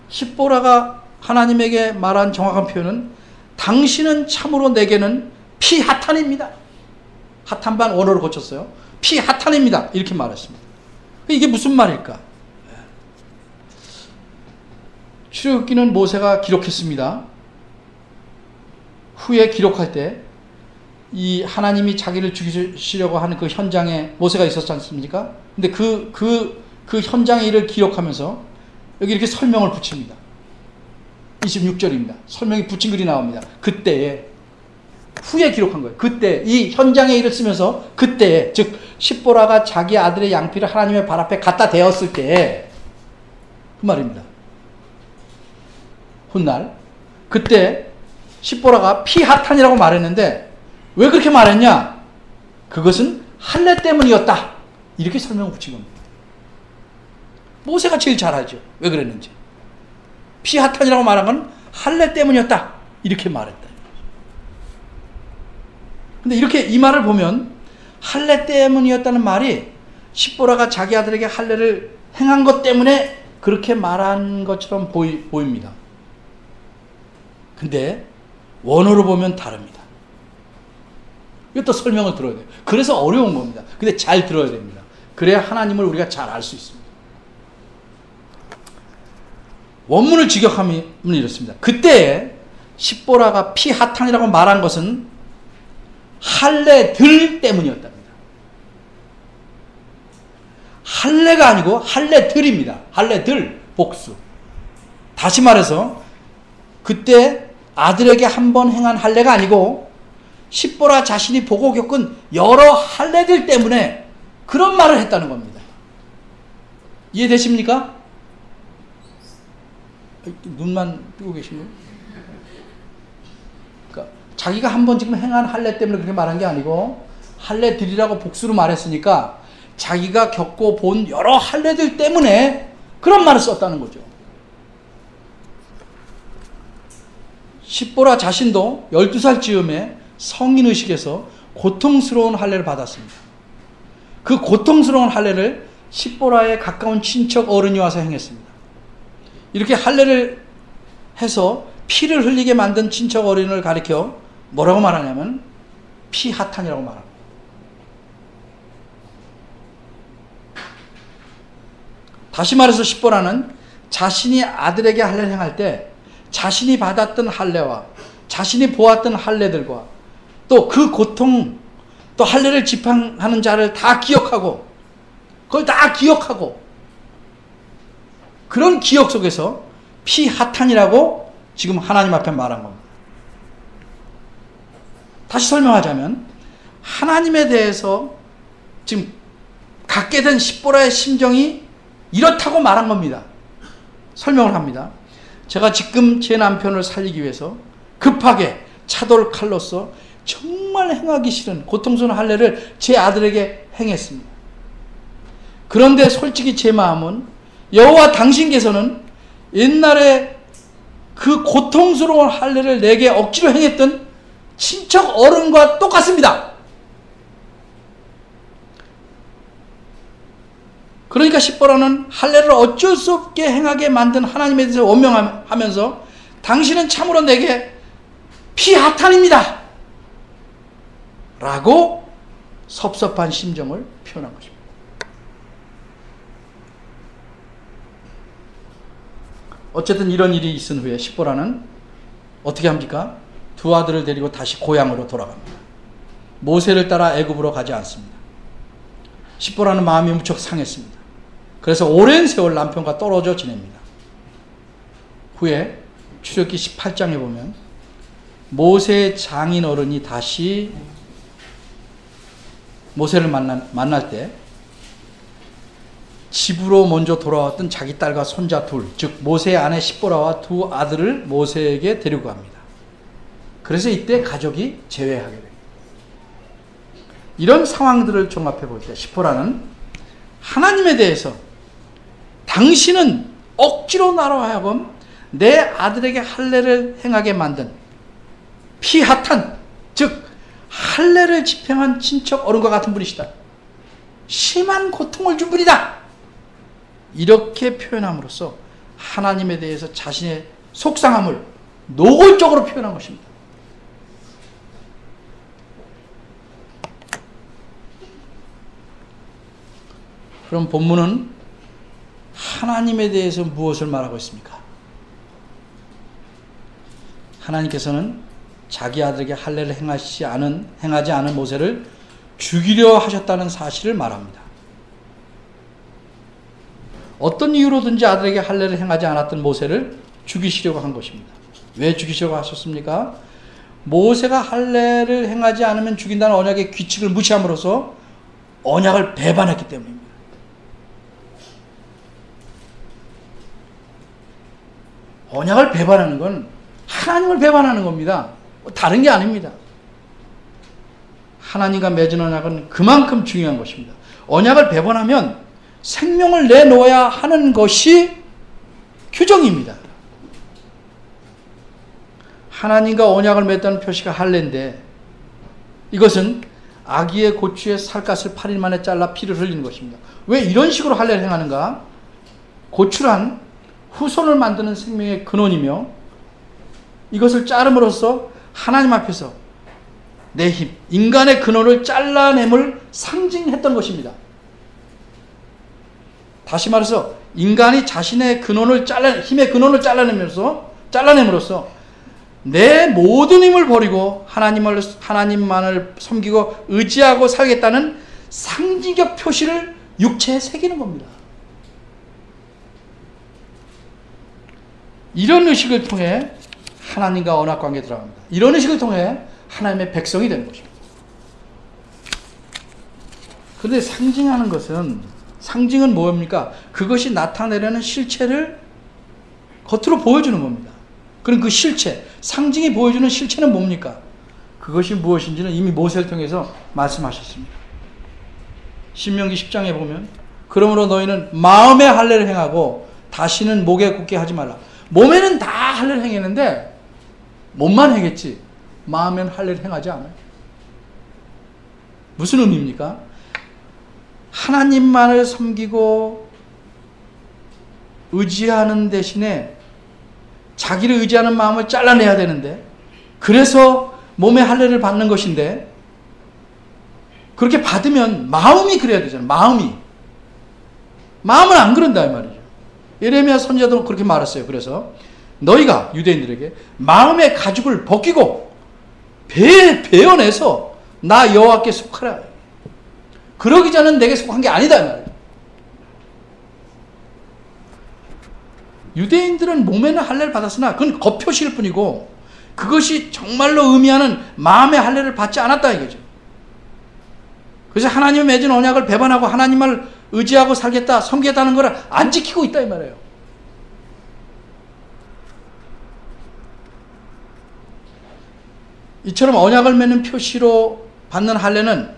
Speaker 1: 십보라가 하나님에게 말한 정확한 표현은 당신은 참으로 내게는 핫한입니다. 핫한 반 원어로 고쳤어요. 핫한입니다. 이렇게 말했습니다. 이게 무슨 말일까? 출애굽기는 모세가 기록했습니다. 후에 기록할 때 이 하나님이 자기를 죽이시려고 하는 그 현장에 모세가 있었지 않습니까? 근데 그 현장의 일을 기록하면서 여기 이렇게 설명을 붙입니다. 26절입니다. 설명이 붙인 글이 나옵니다. 그때에, 후에 기록한 거예요. 그때, 이 현장의 일을 쓰면서 그때에, 즉 십보라가 자기 아들의 양피를 하나님의 발 앞에 갖다 대었을 때에, 그 말입니다. 훗날 그때 십보라가 피하탄이라고 말했는데 왜 그렇게 말했냐? 그것은 할례 때문이었다. 이렇게 설명을 붙인 겁니다. 모세가 제일 잘 알죠. 왜 그랬는지. 피하탄이라고 말한 건 할례 때문이었다. 이렇게 말했다. 근데 이렇게 이 말을 보면 할례 때문이었다는 말이 십보라가 자기 아들에게 할례를 행한 것 때문에 그렇게 말한 것처럼 보입니다. 근데 원어로 보면 다릅니다. 이것도 설명을 들어야 돼요. 그래서 어려운 겁니다. 근데 잘 들어야 됩니다. 그래야 하나님을 우리가 잘 알 수 있습니다. 원문을 직역하면 이렇습니다. 그때 십보라가 피하탄이라고 말한 것은 할례들 때문이었답니다. 할례가 아니고 할례들입니다. 할례들 복수. 다시 말해서 그때 아들에게 한 번 행한 할례가 아니고 십보라 자신이 보고 겪은 여러 할례들 때문에 그런 말을 했다는 겁니다. 이해되십니까? 눈만 뜨고 계시네요. 그러니까 자기가 한 번 지금 행한 할례 때문에 그렇게 말한 게 아니고 할례들이라고 복수로 말했으니까 자기가 겪고 본 여러 할례들 때문에 그런 말을 썼다는 거죠. 십보라 자신도 12살 즈음에 성인의식에서 고통스러운 할례를 받았습니다. 그 고통스러운 할례를 십보라의 가까운 친척 어른이 와서 행했습니다. 이렇게 할례를 해서 피를 흘리게 만든 친척 어른을 가리켜 뭐라고 말하냐면 피하탄이라고 말합니다. 다시 말해서 십보라는 자신이 아들에게 할례를 행할 때 자신이 받았던 할례와 자신이 보았던 할례들과 또 그 고통 또 할례를 집행하는 자를 다 기억하고 그걸 다 기억하고 그런 기억 속에서 피하탄이라고 지금 하나님 앞에 말한 겁니다. 다시 설명하자면 하나님에 대해서 지금 갖게 된 십보라의 심정이 이렇다고 말한 겁니다. 설명을 합니다. 제가 지금 제 남편을 살리기 위해서 급하게 차돌 칼로서 정말 행하기 싫은 고통스러운 할례를 제 아들에게 행했습니다. 그런데 솔직히 제 마음은 여호와 당신께서는 옛날에 그 고통스러운 할례를 내게 억지로 행했던 친척 어른과 똑같습니다. 그러니까 십보라는 할례를 어쩔 수 없게 행하게 만든 하나님에 대해서 원명하면서 당신은 참으로 내게 피하탄입니다 라고 섭섭한 심정을 표현한 것입니다. 어쨌든 이런 일이 있은 후에 십보라는 어떻게 합니까? 두 아들을 데리고 다시 고향으로 돌아갑니다. 모세를 따라 애굽으로 가지 않습니다. 십보라는 마음이 무척 상했습니다. 그래서 오랜 세월 남편과 떨어져 지냅니다. 후에 출애굽기 18장에 보면 모세의 장인 어른이 다시 모세를 만날 때 집으로 먼저 돌아왔던 자기 딸과 손자 둘, 즉 모세의 아내 십보라와 두 아들을 모세에게 데리고 갑니다. 그래서 이때 가족이 재회하게 됩니다. 이런 상황들을 종합해 볼 때 십보라는 하나님에 대해서 당신은 억지로 나로 하여금 내 아들에게 할례를 행하게 만든 피하탄, 즉 할례를 집행한 친척 어른과 같은 분이시다. 심한 고통을 준 분이다. 이렇게 표현함으로써 하나님에 대해서 자신의 속상함을 노골적으로 표현한 것입니다. 그럼 본문은 하나님에 대해서 무엇을 말하고 있습니까? 하나님께서는 자기 아들에게 할례를 행하지 않은 모세를 죽이려 하셨다는 사실을 말합니다. 어떤 이유로든지 아들에게 할례를 행하지 않았던 모세를 죽이시려고 한 것입니다. 왜 죽이시려고 하셨습니까? 모세가 할례를 행하지 않으면 죽인다는 언약의 규칙을 무시함으로써 언약을 배반했기 때문입니다. 언약을 배반하는 건 하나님을 배반하는 겁니다. 다른 게 아닙니다. 하나님과 맺은 언약은 그만큼 중요한 것입니다. 언약을 배반하면 생명을 내놓아야 하는 것이 규정입니다. 하나님과 언약을 맺었다는 표시가 할례인데 이것은 아기의 고추의 살갗을 8일 만에 잘라 피를 흘리는 것입니다. 왜 이런 식으로 할례를 행하는가? 고추란 후손을 만드는 생명의 근원이며 이것을 자름으로써 하나님 앞에서 내 힘, 인간의 근원을 잘라냄을 상징했던 것입니다. 다시 말해서 인간이 자신의 근원을 힘의 근원을 잘라냄으로써 내 모든 힘을 버리고 하나님만을 섬기고 의지하고 살겠다는 상징적 표시를 육체에 새기는 겁니다. 이런 의식을 통해 하나님과 언약 관계에 들어갑니다. 이런 의식을 통해 하나님의 백성이 되는 것입니다. 그런데 상징은 뭡니까? 그것이 나타내려는 실체를 겉으로 보여주는 겁니다. 그럼 그 실체, 상징이 보여주는 실체는 뭡니까? 그것이 무엇인지는 이미 모세를 통해서 말씀하셨습니다. 신명기 10장에 보면 그러므로 너희는 마음의 할례를 행하고 다시는 목에 굳게 하지 말라. 몸에는 다 할례를 행했는데 몸만 행했지 마음에는 할례를 행하지 않아요. 무슨 의미입니까? 하나님만을 섬기고 의지하는 대신에 자기를 의지하는 마음을 잘라내야 되는데 그래서 몸의 할례를 받는 것인데 그렇게 받으면 마음이 그래야 되잖아요. 마음은 안 그런다 이 말이죠. 예레미야 선지자도 그렇게 말했어요. 그래서 너희가 유대인들에게 마음의 가죽을 벗기고 베어내서 나 여호와께 속하라. 그러기 전엔 내게 속한 게 아니다 이 말이에요. 유대인들은 몸에는 할례를 받았으나 그건 겉표시일 뿐이고 그것이 정말로 의미하는 마음의 할례를 받지 않았다 이거죠. 그래서 하나님의 맺은 언약을 배반하고 하나님을 의지하고 살겠다, 섬기겠다는 것을 안 지키고 있다 이 말이에요. 이처럼 언약을 맺는 표시로 받는 할례는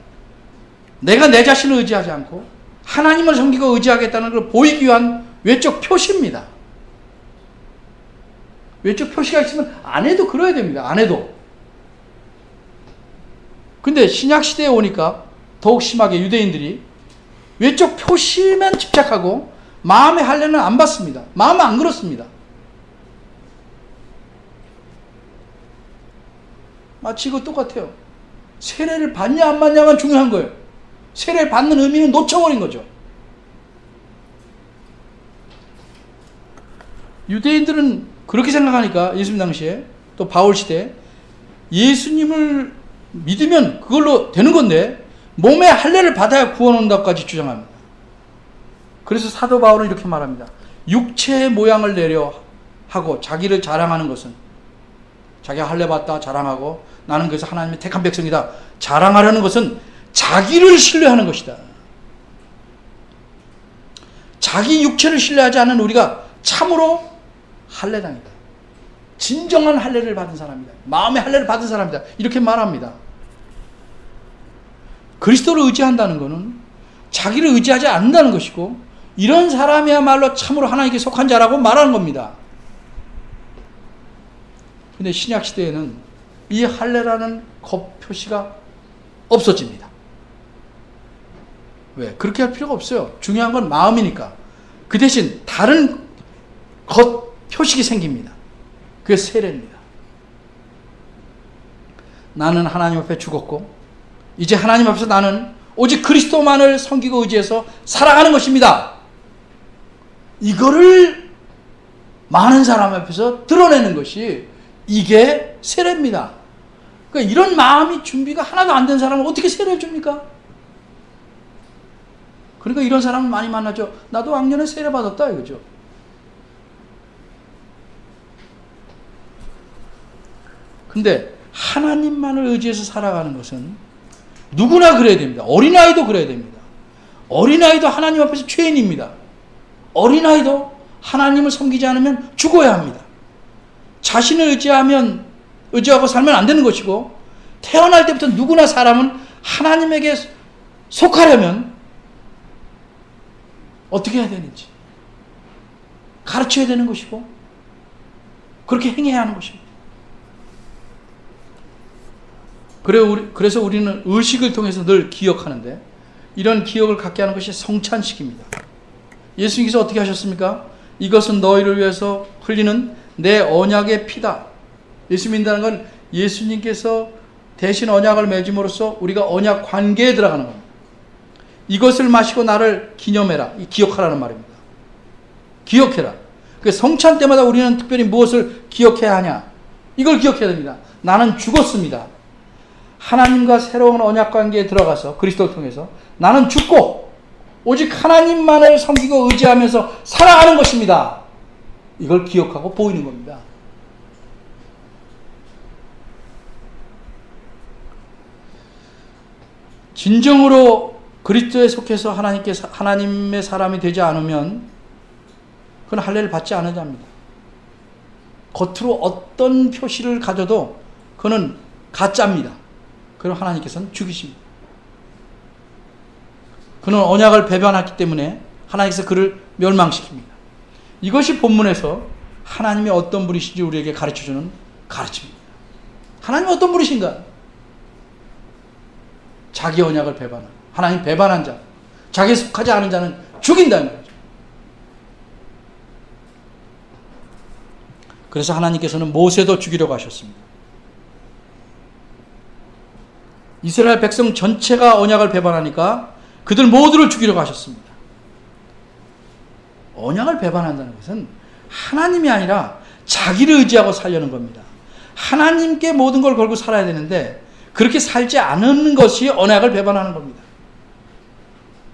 Speaker 1: 내가 내 자신을 의지하지 않고 하나님을 섬기고 의지하겠다는 걸 보이기 위한 외적 표시입니다. 외적 표시가 있으면 안 해도 그래야 됩니다. 안 해도. 근데 신약 시대에 오니까 더욱 심하게 유대인들이 외적 표시만 집착하고 마음의 할례는 안 받습니다. 마음은 안 그렇습니다. 마치 이거 똑같아요. 세례를 받냐 안 받냐만 중요한 거예요. 세례를 받는 의미는 놓쳐버린 거죠. 유대인들은 그렇게 생각하니까 예수님 당시에 또 바울 시대에 예수님을 믿으면 그걸로 되는 건데 몸에 할례를 받아야 구원 온다고까지 주장합니다. 그래서 사도 바울은 이렇게 말합니다. 육체의 모양을 내려 하고 자기를 자랑하는 것은 자기가 할례 받다 자랑하고 나는 그래서 하나님의 택한 백성이다 자랑하려는 것은 자기를 신뢰하는 것이다. 자기 육체를 신뢰하지 않는 우리가 참으로 할례당이다. 진정한 할례를 받은 사람이다. 마음의 할례를 받은 사람이다. 이렇게 말합니다. 그리스도를 의지한다는 것은 자기를 의지하지 않는다는 것이고 이런 사람이야말로 참으로 하나님께 속한 자라고 말하는 겁니다. 근데 신약 시대에는 이 할례라는 겉표시가 없어집니다. 왜? 그렇게 할 필요가 없어요. 중요한 건 마음이니까. 그 대신 다른 겉표식이 생깁니다. 그게 세례입니다. 나는 하나님 앞에 죽었고 이제 하나님 앞에서 나는 오직 그리스도만을 섬기고 의지해서 살아가는 것입니다. 이거를 많은 사람 앞에서 드러내는 것이 이게 세례입니다. 그러니까 이런 마음이 준비가 하나도 안 된 사람은 어떻게 세례를 줍니까? 그러니까 이런 사람을 많이 만나죠. 나도 왕년에 세례 받았다 이거죠. 근데 하나님만을 의지해서 살아가는 것은 누구나 그래야 됩니다. 어린아이도 그래야 됩니다. 어린아이도 하나님 앞에서 죄인입니다. 어린아이도 하나님을 섬기지 않으면 죽어야 합니다. 자신을 의지하고 살면 안 되는 것이고, 태어날 때부터 누구나 사람은 하나님에게 속하려면 어떻게 해야 되는지 가르쳐야 되는 것이고, 그렇게 행해야 하는 것입니다. 그래서 우리는 의식을 통해서 늘 기억하는데, 이런 기억을 갖게 하는 것이 성찬식입니다. 예수님께서 어떻게 하셨습니까? 이것은 너희를 위해서 흘리는 내 언약의 피다. 예수 믿는다는 건 예수님께서 대신 언약을 맺음으로써 우리가 언약 관계에 들어가는 겁니다. 이것을 마시고 나를 기념해라. 기억하라는 말입니다. 기억해라. 그 성찬 때마다 우리는 특별히 무엇을 기억해야 하냐? 이걸 기억해야 됩니다. 나는 죽었습니다. 하나님과 새로운 언약 관계에 들어가서 그리스도를 통해서 나는 죽고 오직 하나님만을 섬기고 의지하면서 살아가는 것입니다. 이걸 기억하고 보이는 겁니다. 진정으로 그리스도에 속해서 하나님의 사람이 되지 않으면 그건 할례를 받지 않아야 합니다. 겉으로 어떤 표시를 가져도 그는 가짜입니다. 그럼 하나님께서는 죽이십니다. 그는 언약을 배반했기 때문에 하나님께서 그를 멸망시킵니다. 이것이 본문에서 하나님이 어떤 분이신지 우리에게 가르쳐주는 가르침입니다. 하나님이 어떤 분이신가? 자기 언약을 배반한, 하나님 배반한 자, 자기에 속하지 않은 자는 죽인다는 거죠. 그래서 하나님께서는 모세도 죽이려고 하셨습니다. 이스라엘 백성 전체가 언약을 배반하니까 그들 모두를 죽이려고 하셨습니다. 언약을 배반한다는 것은 하나님이 아니라 자기를 의지하고 살려는 겁니다. 하나님께 모든 걸 걸고 살아야 되는데 그렇게 살지 않는 것이 언약을 배반하는 겁니다.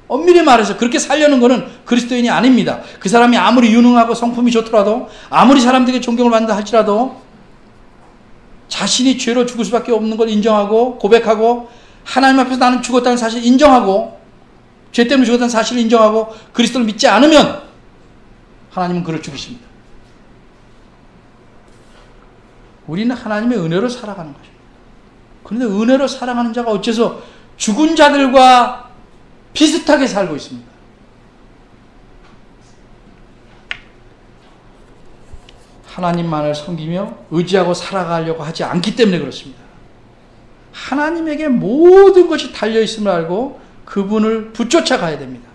Speaker 1: 엄밀히 말해서 그렇게 살려는 것은 그리스도인이 아닙니다. 그 사람이 아무리 유능하고 성품이 좋더라도, 아무리 사람들에게 존경을 받는다 할지라도 자신이 죄로 죽을 수밖에 없는 걸 인정하고 고백하고, 하나님 앞에서 나는 죽었다는 사실을 인정하고, 죄 때문에 죽었다는 사실을 인정하고 그리스도를 믿지 않으면 하나님은 그를 죽이십니다. 우리는 하나님의 은혜로 살아가는 것입니다. 그런데 은혜로 살아가는 자가 어째서 죽은 자들과 비슷하게 살고 있습니다. 하나님만을 섬기며 의지하고 살아가려고 하지 않기 때문에 그렇습니다. 하나님에게 모든 것이 달려있음을 알고 그분을 붙쫓아 가야 됩니다.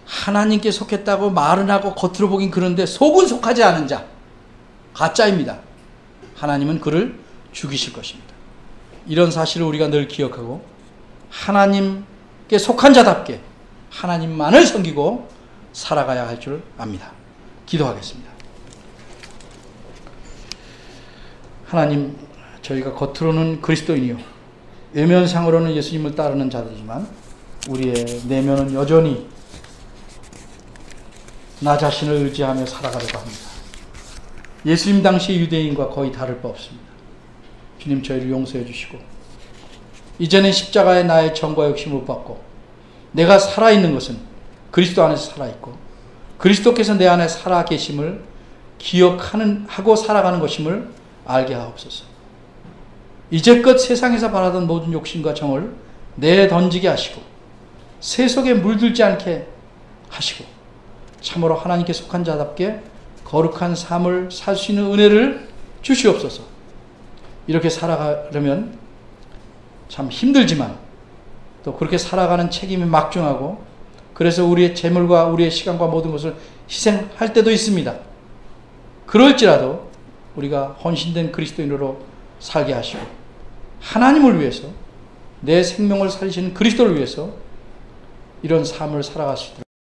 Speaker 1: 하나님께 속했다고 말은 하고 겉으로 보긴 그런데 속은 속하지 않은 자, 가짜입니다. 하나님은 그를 죽이실 것입니다. 이런 사실을 우리가 늘 기억하고 하나님께 속한 자답게 하나님만을 섬기고 살아가야 할 줄 압니다. 기도하겠습니다. 하나님, 저희가 겉으로는 그리스도인이요 외면상으로는 예수님을 따르는 자들이지만 우리의 내면은 여전히 나 자신을 의지하며 살아가려고 합니다. 예수님 당시 유대인과 거의 다를 바 없습니다. 주님, 저희를 용서해 주시고 이제는 십자가에 나의 정과 욕심 못 받고 내가 살아있는 것은 그리스도 안에서 살아있고 그리스도께서 내 안에 살아계심을 하고 살아가는 것임을 알게 하옵소서. 이제껏 세상에서 바라던 모든 욕심과 정을 내던지게 하시고 세속에 물들지 않게 하시고 참으로 하나님께 속한 자답게 거룩한 삶을 살 수 있는 은혜를 주시옵소서. 이렇게 살아가려면 참 힘들지만 또 그렇게 살아가는 책임이 막중하고 그래서 우리의 재물과 우리의 시간과 모든 것을 희생할 때도 있습니다. 그럴지라도 우리가 헌신된 그리스도인으로 살게 하시고 하나님을 위해서 내 생명을 살리시는 그리스도를 위해서 이런 삶을 살아갈 수 있도록